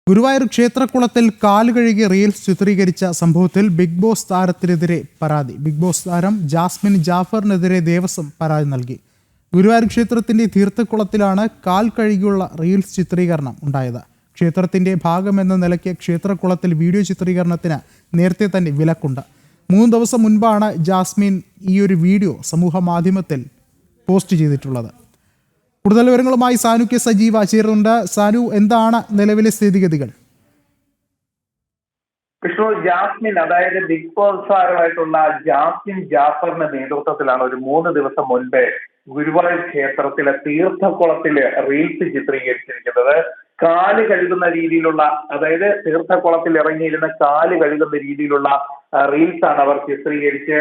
Guruvayur ക്ഷേത്രക്കുളത്തിൽ കാലുകഴുകി reels ചിത്രീകരിച്ച സംഭവത്തിൽ big boss താരത്തിനെതിരെ പരാതി. ബിഗ് ബോസ് താരം ജാസ്മിൻ ജാഫറിനെതിരെ ദേവസ്വം പരാതി നൽകി. ഗുരുവായൂർ ക്ഷേത്രത്തിന്റെ തീർത്ഥക്കുളത്തിലാണ് കാൽ കഴുകിയുള്ള റീൽസ് ചിത്രീകരണം ഉണ്ടായത്. ക്ഷേത്രത്തിന്റെ ഭാഗമെന്ന നിലയ്ക്ക് ക്ഷേത്രക്കുളത്തിൽ വീഡിയോ ചിത്രീകരണത്തിന് നേരത്തെ തന്നെ വിലക്കുണ്ട്. 3 ദിവസം മുൻപാണ് ജാസ്മിൻ ഈ ഒരു വീഡിയോ സമൂഹ മാധ്യമത്തിൽ പോസ്റ്റ് ചെയ്തിട്ടുള്ളത്. കൂടുതൽ വിവരങ്ങളുമായി സാനു കെ സജീവ ചേരുന്നുണ്ട്. സാനു, എന്താണ് നിലവിലെ സ്ഥിതിഗതികൾ? വിഷ്ണു, ജാസ്മിൻ അതായത് ബിഗ് ബോസ് താരമായിട്ടുള്ള ജാസ്മിൻ ജാഫറിന്റെ നേതൃത്വത്തിലാണ് ഒരു 3 ദിവസം മുൻപേ ഗുരുവായൂർ ക്ഷേത്രത്തിലെ തീർത്ഥക്കുളത്തില് റീൽസ് ചിത്രീകരിച്ചിരിക്കുന്നത്. കാല് കഴുകുന്ന രീതിയിലുള്ള, അതായത് തീർത്ഥക്കുളത്തിൽ ഇറങ്ങിയിരുന്ന കാല് കഴുകുന്ന രീതിയിലുള്ള റീൽസ് ആണ് അവർ ചിത്രീകരിച്ച്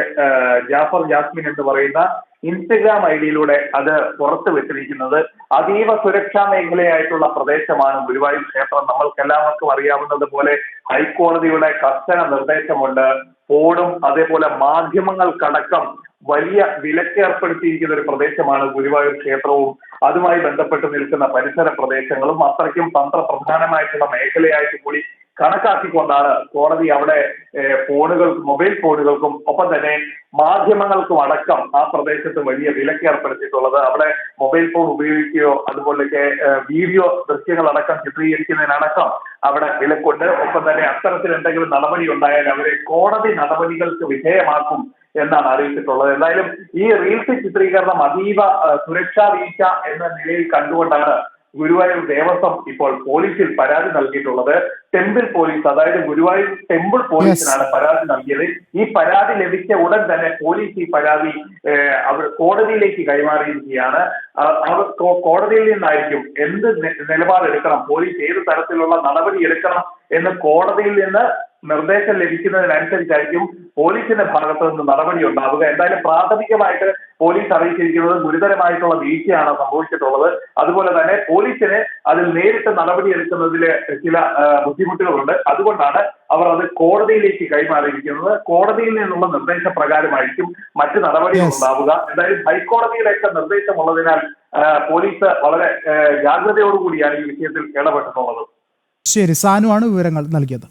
ജാസ്മിൻ എന്ന് പറയുന്ന ഇൻസ്റ്റഗ്രാം ഐഡിയിലൂടെ അത് പുറത്തു വിട്ടിരിക്കുന്നത്. അതീവ സുരക്ഷാ മേഖലയായിട്ടുള്ള പ്രദേശമാണ് ഗുരുവായൂർ ക്ഷേത്രം. നമ്മൾക്കെല്ലാവർക്കും അറിയാവുന്നത് പോലെ ഹൈക്കോടതിയുടെ കർശന നിർദ്ദേശമുണ്ട്. ഫോണും അതേപോലെ മാധ്യമങ്ങൾക്കടക്കം വലിയ വിലക്ക് ഏർപ്പെടുത്തിയിരിക്കുന്ന ഒരു പ്രദേശമാണ് ഗുരുവായൂർ ക്ഷേത്രവും അതുമായി ബന്ധപ്പെട്ട് നിൽക്കുന്ന പരിസര പ്രദേശങ്ങളും. അത്രയ്ക്കും തന്ത്രപ്രധാനമായിട്ടുള്ള മേഖലയായിട്ട് കൂടി കണക്കാക്കിക്കൊണ്ടാണ് കോടതി അവിടെ മൊബൈൽ ഫോണുകൾക്കും ഒപ്പം തന്നെ മാധ്യമങ്ങൾക്കും അടക്കം ആ പ്രദേശത്ത് വലിയ വിലക്ക് ഏർപ്പെടുത്തിയിട്ടുള്ളത്. അവിടെ മൊബൈൽ ഫോൺ ഉപയോഗിക്കുകയോ അതുപോലൊക്കെ വീഡിയോ ദൃശ്യങ്ങളടക്കം ചിത്രീകരിക്കുന്നതിനടക്കം അവിടെ വിലക്കുണ്ട്. ഒപ്പം തന്നെ അത്തരത്തിൽ എന്തെങ്കിലും നടപടി ഉണ്ടായാൽ അവരെ കോടതി നടപടികൾക്ക് വിധേയമാക്കും എന്നാണ് അറിയിച്ചിട്ടുള്ളത്. എന്തായാലും ഈ റീൽസ് ചിത്രീകരണം അതീവ സുരക്ഷാ വീഴ്ച എന്ന നിലയിൽ കണ്ടുകൊണ്ടാണ് ഗുരുവായൂർ ദേവസ്വം ഇപ്പോൾ പോലീസിൽ പരാതി നൽകിയിട്ടുള്ളത്. ടെമ്പിൾ പോലീസ്, അതായത് ഗുരുവായൂർ ടെമ്പിൾ പോലീസിനാണ് പരാതി നൽകിയത്. ഈ പരാതി ലഭിച്ച ഉടൻ തന്നെ പോലീസ് ഈ പരാതി അവർ കോടതിയിലേക്ക് കൈമാറിയിരിക്കുകയാണ്. അവർ കോടതിയിൽ നിന്നായിരിക്കും എന്ത് നിലപാടെടുക്കണം, പോലീസ് ഏത് തരത്തിലുള്ള നടപടി എടുക്കണം എന്ന് കോടതിയിൽ നിന്ന് നിർദ്ദേശം ലഭിക്കുന്നതിനനുസരിച്ചായിരിക്കും പോലീസിന്റെ ഭാഗത്തു നിന്ന് നടപടി ഉണ്ടാവുക. എന്തായാലും പ്രാഥമികമായിട്ട് പോലീസ് അറിയിച്ചിരിക്കുന്നത് ഗുരുതരമായിട്ടുള്ള വീഴ്ചയാണ് സംഭവിച്ചിട്ടുള്ളത്. അതുപോലെ തന്നെ പോലീസിന് അതിൽ നേരിട്ട് നടപടി എടുക്കുന്നതിൽ ചില ബുദ്ധിമുട്ടുകളുണ്ട്. അതുകൊണ്ടാണ് അവർ അത് കോടതിയിലേക്ക് കൈമാറിയിരിക്കുന്നത്. കോടതിയിൽ നിന്നുള്ള നിർദ്ദേശപ്രകാരമായിരിക്കും മറ്റ് നടപടികൾ ഉണ്ടാവുക. എന്തായാലും ഹൈക്കോടതിയുടെയൊക്കെ നിർദ്ദേശമുള്ളതിനാൽ പോലീസ് വളരെ ജാഗ്രതയോടുകൂടിയാണ് ഈ വിഷയത്തിൽ ഇടപെട്ടിട്ടുള്ളത്. ശരി, സാനു ആണ് വിവരങ്ങൾ നൽകിയത്.